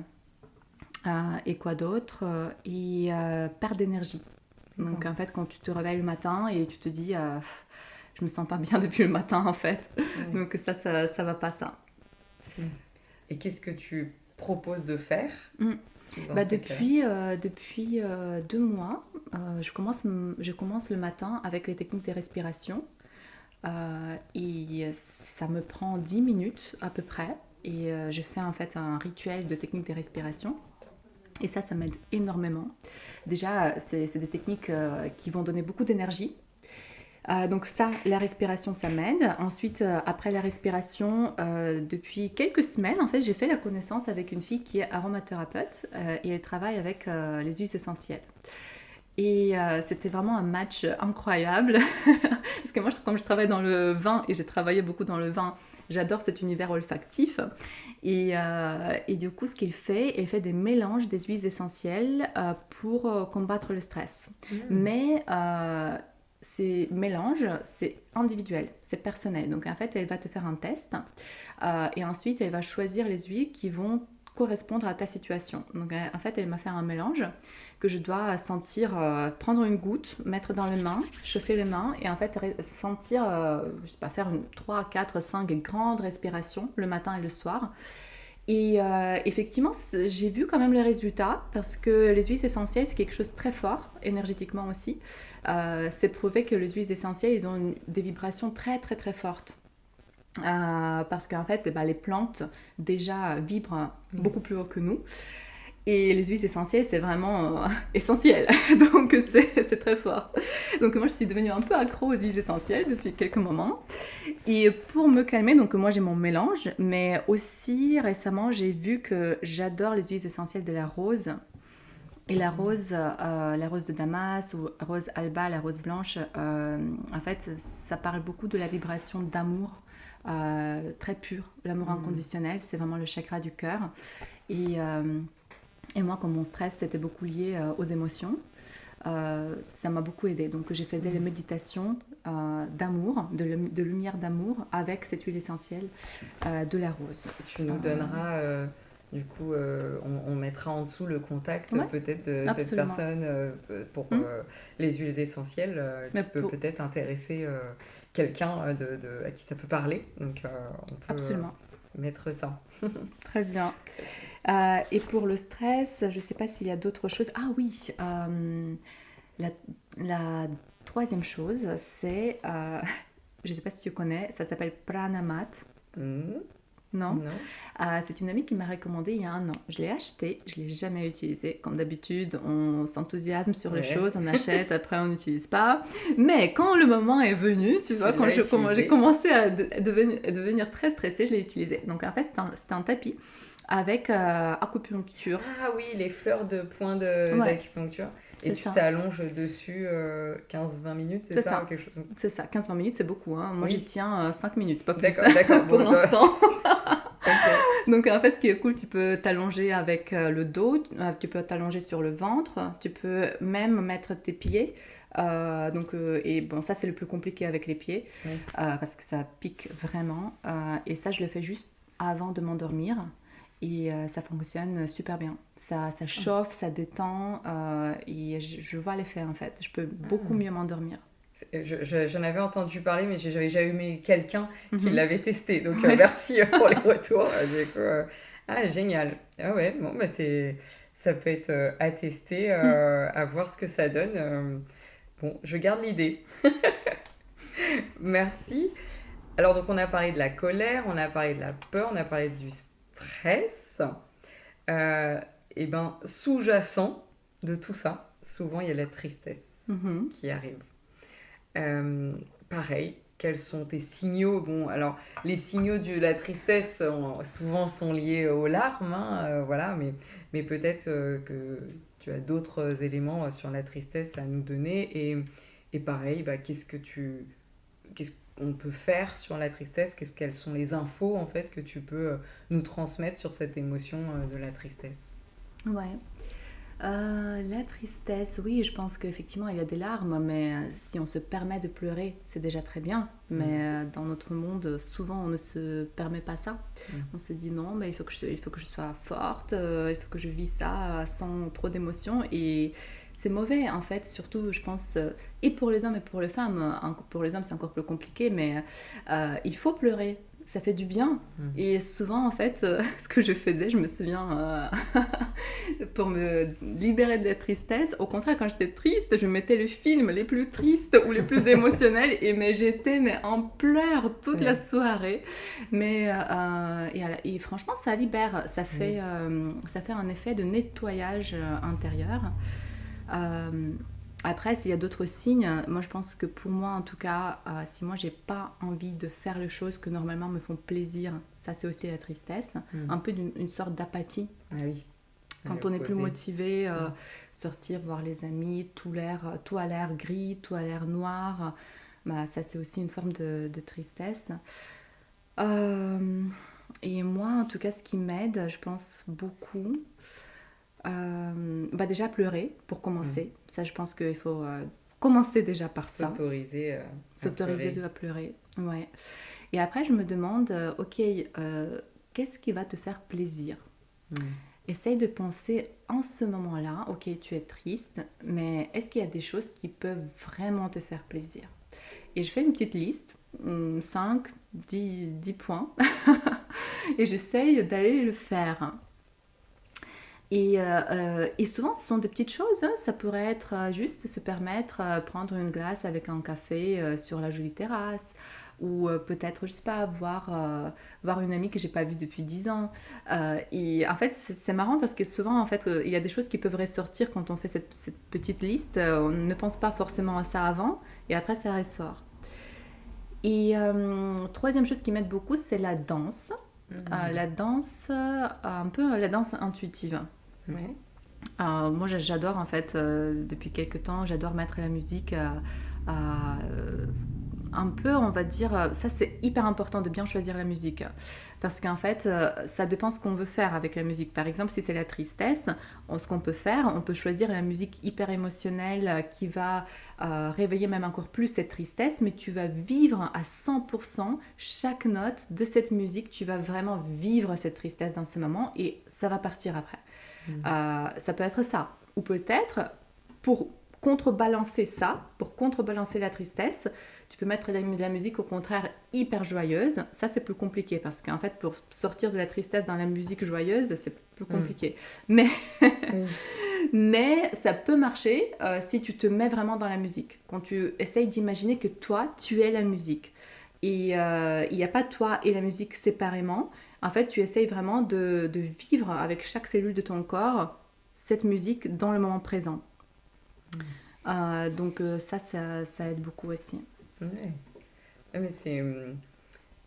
Speaker 2: et quoi d'autre, et perdre d'énergie. Donc en fait, quand tu te réveilles le matin et tu te dis, je me sens pas bien depuis le matin en fait. Donc ça va pas ça.
Speaker 3: Et qu'est-ce que tu proposes de faire
Speaker 2: Depuis 2 mois, je commence le matin avec les techniques de respiration. Et ça me prend 10 minutes à peu près. Et je fais en fait un rituel de techniques de respiration. Et ça m'aide énormément. Déjà, c'est des techniques qui vont donner beaucoup d'énergie. Donc ça, la respiration, ça m'aide. Ensuite, après la respiration, depuis quelques semaines, en fait, j'ai fait la connaissance avec une fille qui est aromathérapeute et elle travaille avec les huiles essentielles. Et c'était vraiment un match incroyable. Parce que moi, comme je travaille dans le vin et j'ai travaillé beaucoup dans le vin, j'adore cet univers olfactif. Et du coup, ce qu'il fait, il fait des mélanges des huiles essentielles pour combattre le stress. Mais ces mélanges, c'est individuel, c'est personnel. Donc en fait, elle va te faire un test et ensuite, elle va choisir les huiles qui vont correspondre à ta situation. Donc en fait, elle m'a fait un mélange que je dois sentir, prendre une goutte, mettre dans les mains, chauffer les mains et en fait sentir, je sais pas, faire 3, 4, 5 grandes respirations le matin et le soir. Et effectivement, j'ai vu quand même les résultats parce que les huiles essentielles, c'est quelque chose de très fort, énergétiquement aussi. C'est prouvé que les huiles essentielles, ils ont des vibrations très très très fortes. Parce qu'en fait, les plantes déjà vibrent beaucoup plus haut que nous. Et les huiles essentielles, c'est vraiment essentiel. Donc, c'est très fort. Donc, moi, je suis devenue un peu accro aux huiles essentielles depuis quelques moments. Et pour me calmer, donc moi, j'ai mon mélange. Mais aussi, récemment, j'ai vu que j'adore les huiles essentielles de la rose. Et la rose de Damas ou rose alba, la rose blanche, en fait, ça parle beaucoup de la vibration d'amour très pure. L'amour inconditionnel, c'est vraiment le chakra du cœur. Et moi, comme mon stress, c'était beaucoup lié aux émotions, ça m'a beaucoup aidée. Donc, j'ai fait les méditations d'amour, de lumière d'amour avec cette huile essentielle de la rose.
Speaker 3: Tu nous donneras, du coup, on mettra en dessous le contact peut-être de
Speaker 2: absolument.
Speaker 3: cette personne pour les huiles essentielles qui peut peut-être intéresser quelqu'un à qui ça peut parler. Donc, on peut mettre ça.
Speaker 2: Très bien. Et pour le stress, je ne sais pas s'il y a d'autres choses. Ah oui, la troisième chose, c'est, je ne sais pas si tu connais, ça s'appelle Pranamat. Non. C'est une amie qui m'a recommandé il y a 1 an. Je l'ai acheté, je ne l'ai jamais utilisé. Comme d'habitude, on s'enthousiasme sur les choses, on achète, après on n'utilise pas. Mais quand le moment est venu, tu vois, quand j'ai commencé à devenir très stressée, je l'ai utilisé. Donc en fait, c'était un tapis avec acupuncture.
Speaker 3: Ah oui, les fleurs de points d'acupuncture. Et tu t'allonges dessus 15-20 minutes, c'est ça ou quelque chose comme ça?
Speaker 2: C'est ça, 15-20 minutes, c'est beaucoup. Hein. Moi, j'y tiens 5 minutes, pas plus.
Speaker 3: D'accord.
Speaker 2: Pour l'instant. Donc, en fait, ce qui est cool, tu peux t'allonger avec le dos, tu peux t'allonger sur le ventre, tu peux même mettre tes pieds. Et bon, ça, c'est le plus compliqué avec les pieds, parce que ça pique vraiment. Et ça, je le fais juste avant de m'endormir. Et ça fonctionne super bien. Ça chauffe, ça détend et je vois l'effet en fait. Je peux beaucoup mieux m'endormir.
Speaker 3: J'en avais entendu parler, mais j'avais jamais eu quelqu'un qui l'avait testé. Donc merci pour les retours. Génial. Ah ouais, bon, ça peut être à tester, à voir ce que ça donne. Bon, je garde l'idée. Merci. Alors, donc, on a parlé de la colère, on a parlé de la peur, on a parlé du stress. Euh, et ben, sous-jacent de tout ça, souvent, il y a la tristesse
Speaker 2: Mhm.
Speaker 3: qui arrive. Euh, Pareil, quels sont tes signaux? Bon, alors, les signaux de la tristesse, souvent, sont liés aux larmes, hein, voilà, mais peut-être que tu as d'autres éléments sur la tristesse à nous donner. Et pareil, bah, qu'est-ce qu'on peut faire sur la tristesse? Quelles sont les infos, en fait, que tu peux nous transmettre sur cette émotion de la tristesse?
Speaker 2: Ouais. La tristesse, oui, je pense qu'effectivement il y a des larmes, mais si on se permet de pleurer, c'est déjà très bien. Mais
Speaker 3: Mm.
Speaker 2: dans notre monde, souvent on ne se permet pas ça.
Speaker 3: Mm.
Speaker 2: On se dit non, mais il faut que je sois forte, il faut que je vis ça sans trop d'émotions. Et c'est mauvais en fait, surtout je pense, et pour les hommes et pour les femmes. Pour les hommes c'est encore plus compliqué, mais il faut pleurer. Ça fait du bien.
Speaker 3: Mm.
Speaker 2: Et souvent, en fait, ce que je faisais, je me souviens, pour me libérer de la tristesse. Au contraire, quand j'étais triste, je mettais les films les plus tristes ou les plus émotionnels mais j'étais en pleurs toute la
Speaker 3: Ouais.
Speaker 2: soirée. Et franchement, ça libère. Ça fait un effet de nettoyage intérieur. Euh, Après, s'il y a d'autres signes, moi je pense que pour moi en tout cas, si moi j'ai pas envie de faire les choses que normalement me font plaisir, ça c'est aussi la tristesse,
Speaker 3: Mm.
Speaker 2: un peu une sorte d'apathie.
Speaker 3: Ah oui.
Speaker 2: Quand on n'est plus
Speaker 3: Poser.
Speaker 2: motivé,
Speaker 3: Mm.
Speaker 2: sortir voir les amis, tout a l'air gris, tout a l'air noir, bah, ça c'est aussi une forme de tristesse. Euh, et moi en tout cas, ce qui m'aide, je pense beaucoup, bah déjà pleurer pour
Speaker 3: Mm.
Speaker 2: commencer. Ça, je pense qu'il faut commencer déjà par ça,
Speaker 3: S'autoriser à
Speaker 2: s'autoriser
Speaker 3: pleurer.
Speaker 2: à pleurer. Ouais. Et après, je me demande, ok, qu'est-ce qui va te faire plaisir?
Speaker 3: Mm.
Speaker 2: Essaye de penser en ce moment-là, ok, tu es triste, mais est-ce qu'il y a des choses qui peuvent vraiment te faire plaisir? Et je fais une petite liste, 5, 10 points, et j'essaye d'aller le faire. Et souvent, ce sont des petites choses, hein. Ça pourrait être juste se permettre prendre une glace avec un café sur la jolie terrasse, ou peut-être, je sais pas, voir une amie que j'ai pas vue depuis 10 ans. Et en fait, c'est marrant parce que souvent, en fait, il y a des choses qui peuvent ressortir quand on fait cette petite liste. On ne pense pas forcément à ça avant, et après, ça ressort. Et troisième chose qui m'aide beaucoup, c'est la danse.
Speaker 3: Mm.
Speaker 2: La danse, un peu la danse intuitive.
Speaker 3: Ouais.
Speaker 2: Moi, j'adore en fait, depuis quelques temps, j'adore mettre la musique un peu, on va dire, ça c'est hyper important de bien choisir la musique. Parce qu'en fait, ça dépend ce qu'on veut faire avec la musique. Par exemple, si c'est la tristesse, ce qu'on peut faire, on peut choisir la musique hyper émotionnelle qui va réveiller même encore plus cette tristesse, mais tu vas vivre à 100% chaque note de cette musique, tu vas vraiment vivre cette tristesse dans ce moment et ça va partir après. Ça peut être ça. Ou peut-être, pour contrebalancer ça, pour contrebalancer la tristesse, tu peux mettre de la musique au contraire hyper joyeuse. Ça, c'est plus compliqué parce qu'en fait, pour sortir de la tristesse dans la musique joyeuse, c'est plus compliqué. Mais,
Speaker 3: Oui.
Speaker 2: mais ça peut marcher si tu te mets vraiment dans la musique. Quand tu essayes d'imaginer que toi, tu es la musique. Et il n'y a pas toi et la musique séparément. En fait, tu essayes vraiment de vivre avec chaque cellule de ton corps cette musique dans le moment présent. Donc ça aide beaucoup aussi.
Speaker 3: Ouais. Ah, mais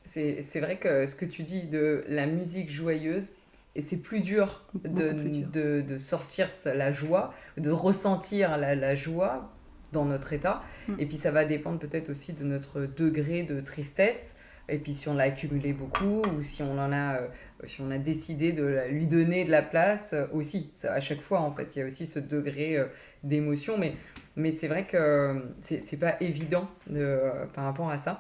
Speaker 3: c'est vrai que ce que tu dis de la musique joyeuse, et c'est plus dur
Speaker 2: Beaucoup plus dur.
Speaker 3: de sortir la joie, de ressentir la joie dans notre état.
Speaker 2: Mm.
Speaker 3: Et puis ça va dépendre peut-être aussi de notre degré de tristesse. Et puis si on l'a accumulé beaucoup ou si on a décidé lui donner de la place aussi. Ça, à chaque fois, en fait, il y a aussi ce degré d'émotion. Mais c'est vrai que c'est pas évident par rapport à ça.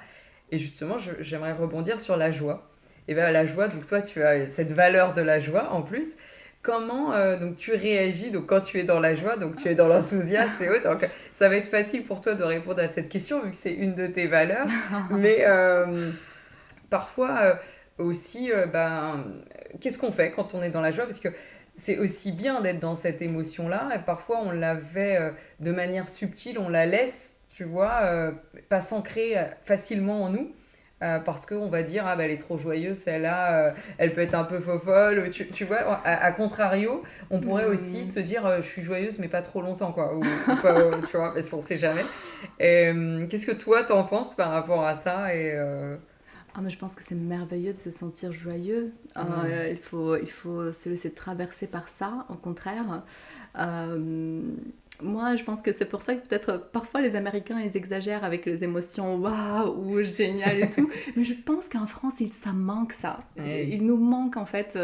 Speaker 3: Et justement, j'aimerais rebondir sur la joie. Et bien la joie, donc toi tu as cette valeur de la joie en plus. Comment donc tu réagis donc quand tu es dans la joie, donc tu es dans l'enthousiasme et autres. Donc ça va être facile pour toi de répondre à cette question vu que c'est une de tes valeurs. Mais parfois aussi, qu'est-ce qu'on fait quand on est dans la joie? Parce que c'est aussi bien d'être dans cette émotion-là. Et parfois on la fait de manière subtile, on la laisse, tu vois, pas s'ancrer facilement en nous. parce qu'on va dire, ah bah elle est trop joyeuse, celle-là, elle peut être un peu fofolle. Tu vois, à contrario, on pourrait aussi se dire, je suis joyeuse, mais pas trop longtemps, quoi. Ou pas, tu vois, parce qu'on sait jamais. Et, qu'est-ce que toi, t'en penses par rapport à ça
Speaker 2: Ah, mais je pense que c'est merveilleux de se sentir joyeux. Il faut se laisser traverser par ça, au contraire. Euh, Moi, je pense que c'est pour ça que peut-être parfois les Américains, ils exagèrent avec les émotions waouh ou génial et tout. Mais je pense qu'en France, ça manque ça.
Speaker 3: Ouais.
Speaker 2: Il nous manque en fait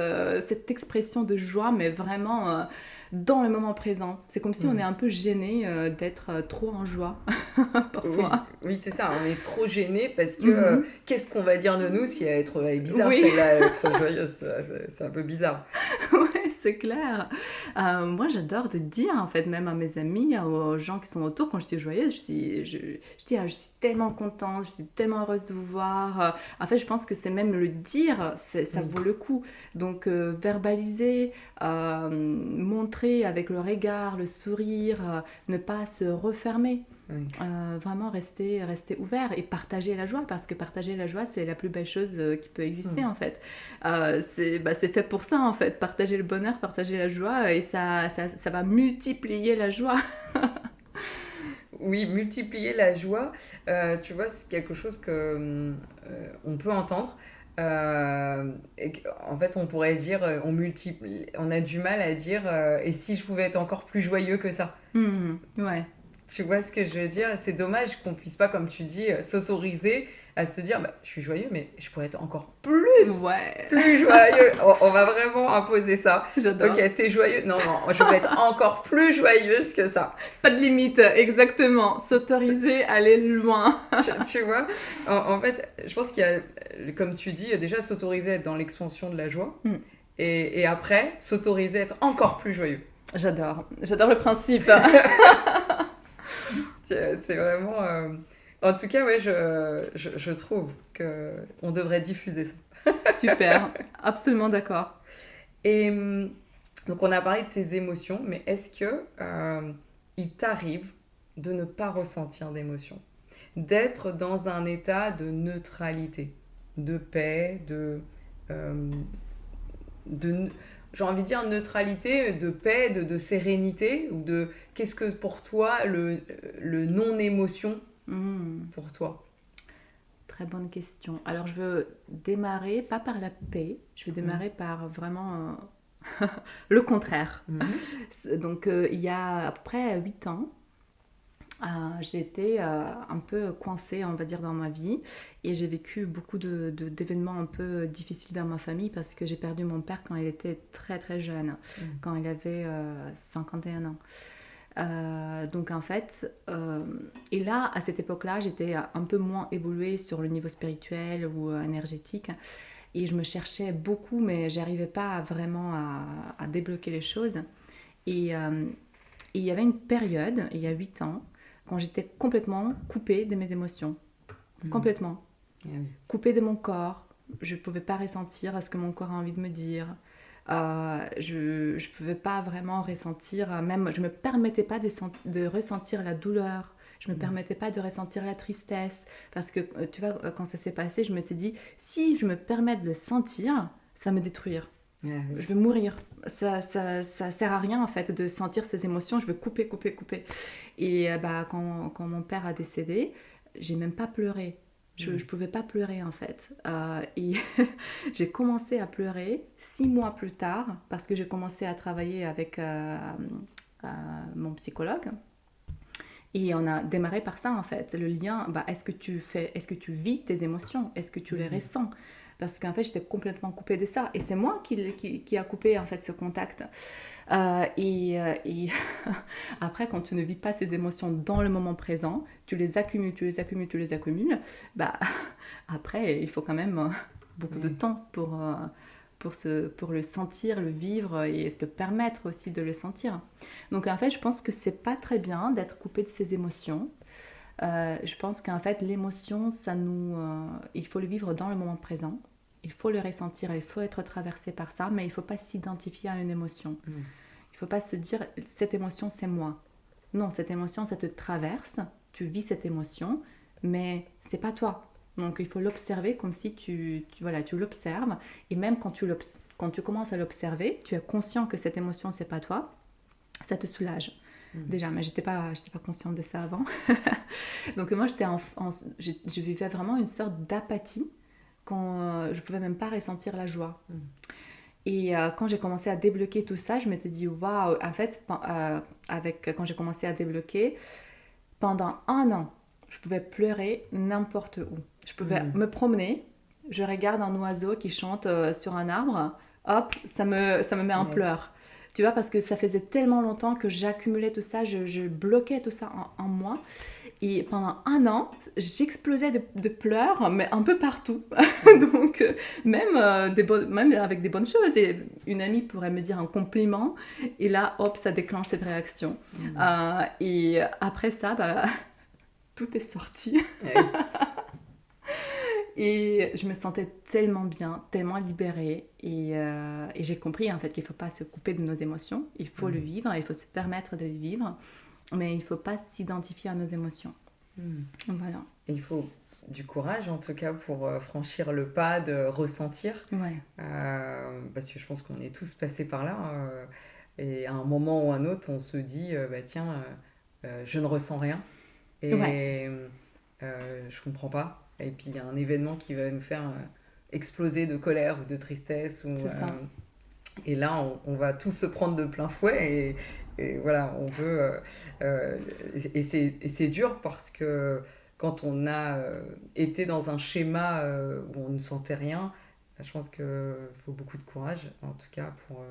Speaker 2: cette expression de joie, mais vraiment dans le moment présent. C'est comme si on est un peu gêné d'être trop en joie
Speaker 3: Oui,
Speaker 2: parfois.
Speaker 3: oui, c'est ça, on est trop gêné parce que qu'est-ce qu'on va dire de nous si elle est bizarre,
Speaker 2: Oui.
Speaker 3: celle-là, elle est trop joyeuse, c'est un peu bizarre.
Speaker 2: Ouais, c'est clair. Moi, j'adore de dire, en fait, même à mes amis, aux gens qui sont autour, quand je suis joyeuse, je dis, ah, je suis tellement contente, je suis tellement heureuse de vous voir. En fait, je pense que c'est même le dire, ça
Speaker 3: Oui.
Speaker 2: vaut le coup. Donc, verbaliser, montrer avec le regard, le sourire, ne pas se refermer.
Speaker 3: Oui.
Speaker 2: Vraiment rester ouvert et partager la joie, parce que partager la joie, c'est la plus belle chose qui peut exister en fait. C'est fait pour ça en fait, partager le bonheur, partager la joie, et ça va multiplier la joie.
Speaker 3: Oui, multiplier la joie, tu vois, c'est quelque chose que on peut entendre. En fait, on pourrait dire, on a du mal à dire, et si je pouvais être encore plus joyeux que ça?
Speaker 2: Ouais.
Speaker 3: Tu vois ce que je veux dire? C'est dommage qu'on puisse pas, comme tu dis, s'autoriser à se dire, bah, je suis joyeux, mais je pourrais être encore
Speaker 2: Ouais,
Speaker 3: plus joyeux. On va vraiment imposer ça.
Speaker 2: j'adore.
Speaker 3: Ok, t'es joyeux? Non, non, je vais être encore plus joyeuse que ça.
Speaker 2: Pas de limite, exactement. S'autoriser, aller loin.
Speaker 3: Tu vois? En fait, je pense qu'il y a, comme tu dis, déjà s'autoriser à être dans l'expansion de la joie.
Speaker 2: Mm.
Speaker 3: Et après, s'autoriser à être encore plus joyeux.
Speaker 2: J'adore le principe.
Speaker 3: C'est vraiment... En tout cas, ouais, je trouve qu'on devrait diffuser ça.
Speaker 2: Super, absolument d'accord.
Speaker 3: Et donc, on a parlé de ces émotions, mais est-ce que il t'arrive de ne pas ressentir d'émotions? D'être dans un état de neutralité, de paix, euh, de j'ai envie de dire neutralité, de paix, de sérénité, ou de qu'est-ce que pour toi le non-émotion pour toi?
Speaker 2: Très bonne question. Alors, je veux démarrer, pas par la paix, je veux démarrer par vraiment le contraire. Donc, il y a à peu près 8 ans, j'étais un peu coincée, on va dire, dans ma vie, et j'ai vécu beaucoup d'événements un peu difficiles dans ma famille, parce que j'ai perdu mon père quand il était très très jeune, quand il avait 51 ans. Donc en fait, et là, à cette époque-là, j'étais un peu moins évoluée sur le niveau spirituel ou énergétique, et je me cherchais beaucoup, mais j'arrivais pas vraiment à débloquer les choses. Et il y avait une période, il y a 8 ans, quand j'étais complètement coupée de mes émotions. Complètement. Coupée de mon corps. Je ne pouvais pas ressentir ce que mon corps a envie de me dire. Je ne pouvais pas vraiment ressentir, même je ne me permettais pas de ressentir la douleur. Je ne me permettais pas de ressentir la tristesse. Parce que, tu vois, quand ça s'est passé, je m'étais dit, si je me permets de le sentir, ça va me détruire. Je veux mourir. Ça sert à rien en fait de sentir ces émotions. Je veux couper. Et quand mon père a décédé, j'ai même pas pleuré. Je pouvais pas pleurer en fait. Et j'ai commencé à pleurer 6 mois plus tard, parce que j'ai commencé à travailler avec mon psychologue. Et on a démarré par ça en fait. Le lien, est-ce que tu vis tes émotions? Est-ce que tu les ressens? Parce qu'en fait, j'étais complètement coupée de ça. Et c'est moi qui a coupé, en fait, ce contact. Et après, quand tu ne vis pas ces émotions dans le moment présent, tu les accumules. Après, il faut quand même beaucoup de temps pour le sentir, le vivre et te permettre aussi de le sentir. Donc, en fait, je pense que c'est pas très bien d'être coupé de ses émotions. Je pense qu'en fait, l'émotion, il faut le vivre dans le moment présent. Il faut le ressentir, il faut être traversé par ça, mais il ne faut pas s'identifier à une émotion. Il ne faut pas se dire, cette émotion, c'est moi. Non, cette émotion, ça te traverse, tu vis cette émotion, mais c'est pas toi. Donc il faut l'observer comme si voilà, tu l'observes. Et même quand tu commences à l'observer, tu es conscient que cette émotion, c'est pas toi, ça te soulage. Déjà, mais j'étais pas consciente de ça avant. Donc moi, je vivais vraiment une sorte d'apathie quand je pouvais même pas ressentir la joie. Et quand j'ai commencé à débloquer tout ça, je m'étais dit, waouh, en fait, quand j'ai commencé à débloquer, pendant 1 an, je pouvais pleurer n'importe où. Je pouvais me promener, je regarde un oiseau qui chante sur un arbre, hop, ça me met en pleurs. Tu vois, parce que ça faisait tellement longtemps que j'accumulais tout ça, je bloquais tout ça en moi. Et pendant 1 an, j'explosais de pleurs, mais un peu partout. Donc, même avec des bonnes choses. Et une amie pourrait me dire un compliment, et là, hop, ça déclenche cette réaction. Et après ça, tout est sorti. Et je me sentais tellement bien, tellement libérée. Et j'ai compris en fait qu'il ne faut pas se couper de nos émotions. Il faut le vivre, il faut se permettre de le vivre. Mais il ne faut pas s'identifier à nos émotions. Voilà.
Speaker 3: Et il faut du courage en tout cas pour franchir le pas de ressentir.
Speaker 2: Ouais.
Speaker 3: Parce que je pense qu'on est tous passés par là. Et à un moment ou un autre, on se dit, tiens, je ne ressens rien. Et je comprends pas. Et puis il y a un événement qui va nous faire exploser de colère ou de tristesse.
Speaker 2: C'est ça.
Speaker 3: Et là, on va tous se prendre de plein fouet. Et voilà, on veut... et c'est dur parce que quand on a été dans un schéma où on ne sentait rien, je pense qu'il faut beaucoup de courage, en tout cas, pour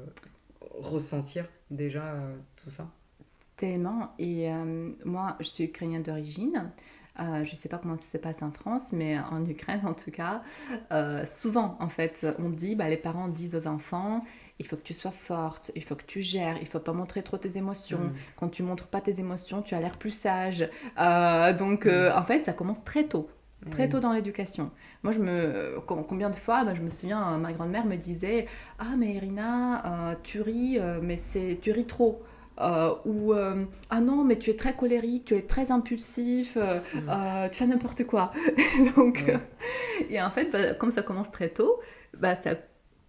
Speaker 3: ressentir déjà tout ça.
Speaker 2: Tellement. Et moi, je suis ukrainienne d'origine. Je ne sais pas comment ça se passe en France, mais en Ukraine, en tout cas, souvent, en fait, on dit, les parents disent aux enfants, il faut que tu sois forte, il faut que tu gères, il ne faut pas montrer trop tes émotions. Quand tu ne montres pas tes émotions, tu as l'air plus sage. Donc, en fait, ça commence très tôt. Très tôt dans l'éducation. Moi, combien de fois, je me souviens, ma grand-mère me disait « Ah, mais Irina, tu ris, mais tu ris trop. » Ou ah non, mais tu es très colérique, tu es très impulsif, tu fais n'importe quoi. Donc, et en fait, comme ça commence très tôt, ça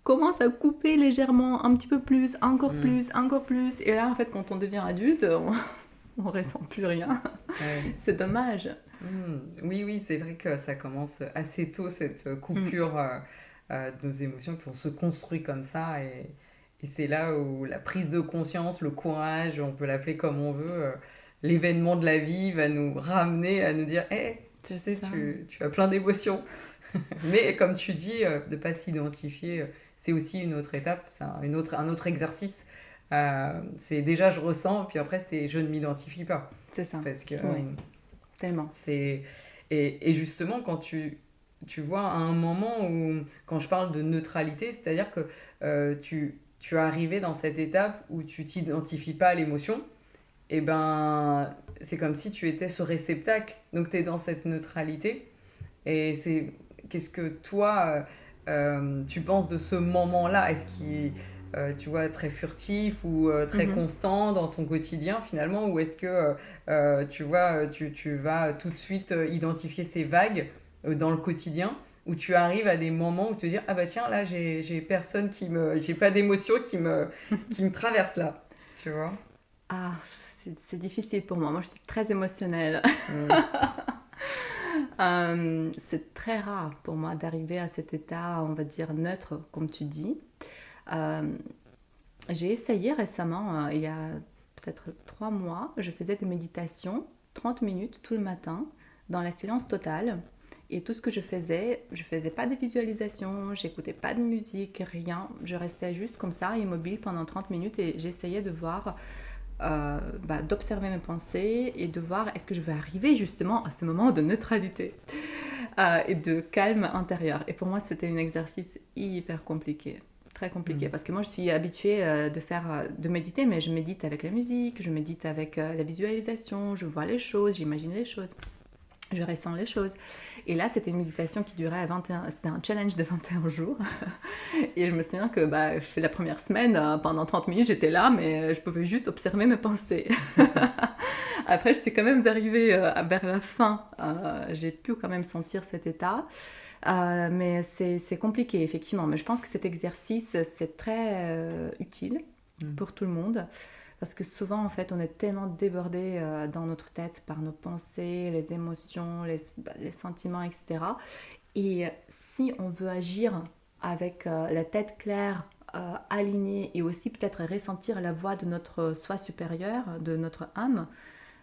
Speaker 2: commence à couper légèrement, un petit peu plus, encore plus, encore plus. Et là, en fait, quand on devient adulte, on ressent plus rien. C'est dommage.
Speaker 3: Oui, c'est vrai que ça commence assez tôt, cette coupure de nos émotions, puis on se construit comme ça. Et c'est là où la prise de conscience, le courage, on peut l'appeler comme on veut, l'événement de la vie va nous ramener à nous dire hey, tu sais, tu as plein d'émotions. Mais comme tu dis, de ne pas s'identifier, c'est aussi une autre étape, c'est un autre exercice. C'est déjà je ressens, puis après c'est je ne m'identifie pas.
Speaker 2: C'est ça.
Speaker 3: Parce que,
Speaker 2: tellement.
Speaker 3: Et justement, quand tu vois à un moment où, quand je parle de neutralité, c'est-à-dire que tu es arrivé dans cette étape où tu t'identifies pas à l'émotion, et c'est comme si tu étais ce réceptacle. Donc tu es dans cette neutralité. Et qu'est-ce que toi, tu penses de ce moment-là? Est-ce qu'il tu vois, très furtif ou très constant dans ton quotidien finalement, ou est-ce que tu vois, tu vas tout de suite identifier ces vagues dans le quotidien, où tu arrives à des moments où tu te dis ah tiens là j'ai personne j'ai pas d'émotion qui me traverse là, tu vois?
Speaker 2: C'est difficile pour moi je suis très émotionnelle. C'est très rare pour moi d'arriver à cet état, on va dire neutre comme tu dis. J'ai essayé récemment, il y a peut-être 3 mois, je faisais des méditations 30 minutes tout le matin dans la silence totale. Et tout ce que je faisais pas de visualisation, j'écoutais pas de musique, rien. Je restais juste comme ça, immobile pendant 30 minutes et j'essayais de voir, d'observer mes pensées et de voir est-ce que je vais arriver justement à ce moment de neutralité et de calme intérieur. Et pour moi, c'était un exercice hyper compliqué. Très compliqué, parce que moi je suis habituée de méditer, mais je médite avec la musique, je médite avec la visualisation, je vois les choses, j'imagine les choses, je ressens les choses. Et là c'était une méditation qui durait c'était un challenge de 21 jours et je me souviens que la première semaine pendant 30 minutes j'étais là, mais je pouvais juste observer mes pensées. Après, je suis quand même arrivée vers la fin. J'ai pu quand même sentir cet état. Mais c'est compliqué, effectivement. Mais je pense que cet exercice, c'est très utile pour tout le monde. Parce que souvent, en fait, on est tellement débordé dans notre tête par nos pensées, les émotions, les sentiments, etc. Et si on veut agir avec la tête claire, alignée, et aussi peut-être ressentir la voix de notre soi supérieur, de notre âme,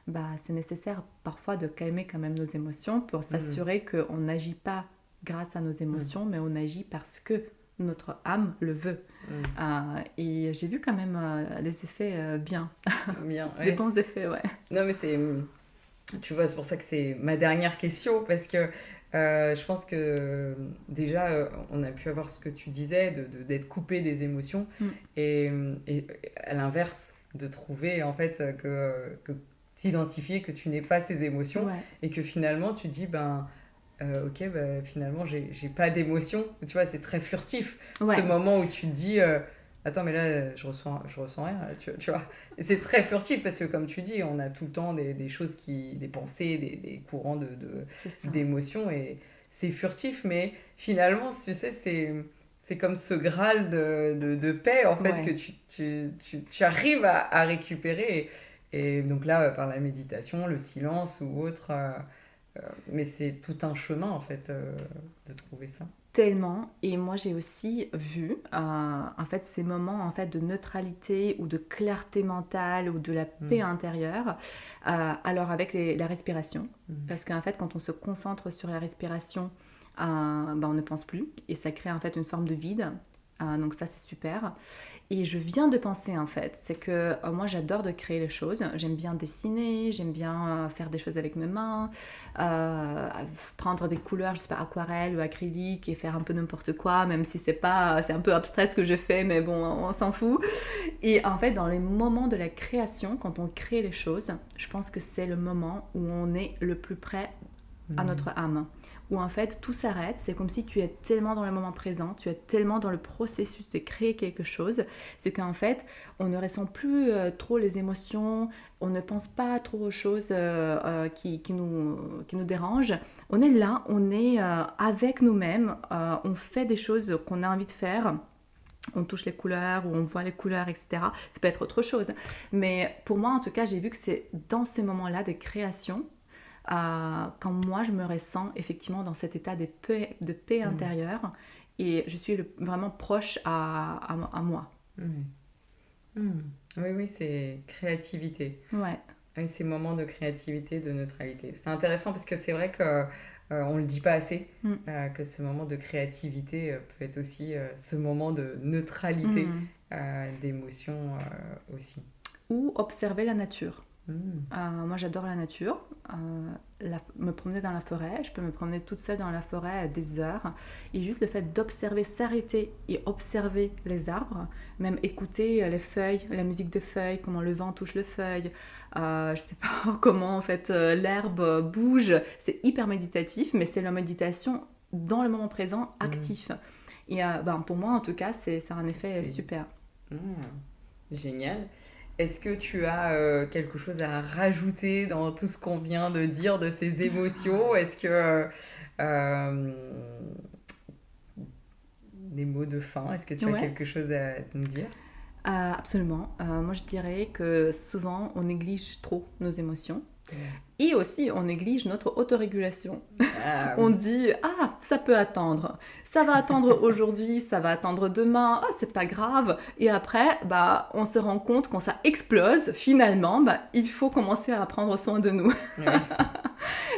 Speaker 2: bah, c'est nécessaire parfois de calmer quand même nos émotions pour s'assurer qu'on n'agit pas grâce à nos émotions, mais on agit parce que notre âme le veut. Et j'ai vu quand même les effets bien.
Speaker 3: Bien,
Speaker 2: Des bons effets, ouais.
Speaker 3: Non, mais tu vois, c'est pour ça que c'est ma dernière question, parce que je pense que déjà, on a pu avoir ce que tu disais, d'être coupé des émotions, et à l'inverse, de trouver en fait que t'identifier que tu n'es pas ces émotions, et que finalement tu dis, ok, finalement j'ai pas d'émotion. Tu vois, c'est très furtif, ce moment où tu te dis... Attends, mais là, je ressens rien, là, tu vois. Et c'est très furtif parce que, comme tu dis, on a tout le temps des choses des pensées, des courants d'émotions, et c'est furtif, mais finalement, tu sais, c'est comme ce graal de paix, en fait, que tu arrives à récupérer. Et donc là, par la méditation, le silence ou autre, mais c'est tout un chemin, en fait, de trouver ça.
Speaker 2: Tellement. Et moi, j'ai aussi vu en fait ces moments en fait de neutralité ou de clarté mentale ou de la paix intérieure. Alors avec la respiration, parce qu'en fait, quand on se concentre sur la respiration, on ne pense plus et ça crée en fait une forme de vide. Donc ça, c'est super. Et je viens de penser en fait, c'est que moi j'adore de créer les choses, j'aime bien dessiner, j'aime bien faire des choses avec mes mains, prendre des couleurs, je sais pas, aquarelle ou acrylique et faire un peu n'importe quoi, même si c'est un peu abstrait ce que je fais, mais bon, on s'en fout. Et en fait, dans les moments de la création, quand on crée les choses, je pense que c'est le moment où on est le plus près à notre âme. Où en fait tout s'arrête, c'est comme si tu es tellement dans le moment présent, tu es tellement dans le processus de créer quelque chose, c'est qu'en fait on ne ressent plus trop les émotions, on ne pense pas trop aux choses qui nous dérangent, on est là, on est avec nous-mêmes, on fait des choses qu'on a envie de faire, on touche les couleurs ou on voit les couleurs, etc. Ça peut être autre chose, mais pour moi en tout cas j'ai vu que c'est dans ces moments-là de création quand moi je me ressens effectivement dans cet état de paix intérieure et je suis vraiment proche à moi.
Speaker 3: Oui, c'est créativité. Oui, ces moments de créativité, de neutralité. C'est intéressant parce que c'est vrai que on le dit pas assez, que ce moment de créativité peut être aussi ce moment de neutralité, d'émotion aussi.
Speaker 2: Ou observer la nature. Moi j'adore la nature, me promener dans la forêt, je peux me promener toute seule dans la forêt à des heures et juste le fait d'observer, s'arrêter et observer les arbres, même écouter les feuilles, la musique des feuilles, comment le vent touche les feuilles, je sais pas comment en fait l'herbe bouge, c'est hyper méditatif, mais c'est la méditation dans le moment présent, actif. Et pour moi en tout cas c'est un effet super.
Speaker 3: Génial. Est-ce que tu as quelque chose à rajouter dans tout ce qu'on vient de dire de ces émotions? Est-ce que des mots de fin, est-ce que tu as quelque chose à nous dire?
Speaker 2: Absolument. Moi je dirais que souvent on néglige trop nos émotions. Et aussi, on néglige notre autorégulation. On dit, ça peut attendre. Ça va attendre aujourd'hui, ça va attendre demain. C'est pas grave. Et après, on se rend compte quand ça explose, finalement, il faut commencer à prendre soin de nous.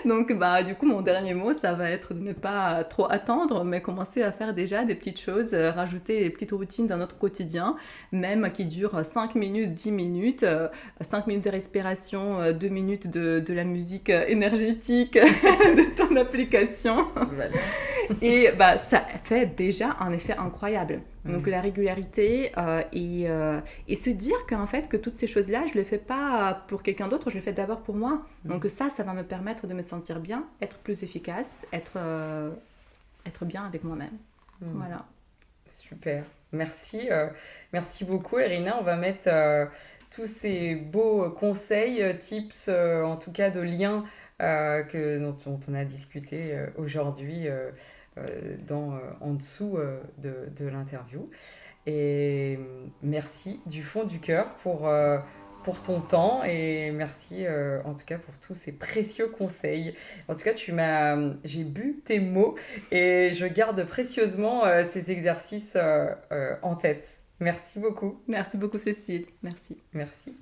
Speaker 2: Donc, du coup, mon dernier mot, ça va être de ne pas trop attendre, mais commencer à faire déjà des petites choses, rajouter des petites routines dans notre quotidien, même qui durent 5 minutes, 10 minutes, 5 minutes de respiration, 2 minutes de la musique énergétique de ton application.
Speaker 3: Voilà.
Speaker 2: Et ça fait déjà un effet incroyable. Donc la régularité et se dire qu'en fait que toutes ces choses-là, je ne les fais pas pour quelqu'un d'autre, je les fais d'abord pour moi. Donc ça va me permettre de me sentir bien, être plus efficace, être bien avec moi-même. Voilà.
Speaker 3: Super. Merci. Merci beaucoup, Irina. On va mettre tous ces beaux conseils, tips, en tout cas de liens dont on a discuté aujourd'hui en dessous de l'interview. Et merci du fond du cœur pour ton temps et merci en tout cas pour tous ces précieux conseils. En tout cas, j'ai bu tes mots et je garde précieusement ces exercices en tête. Merci beaucoup.
Speaker 2: Merci beaucoup Cécile, merci.
Speaker 3: Merci.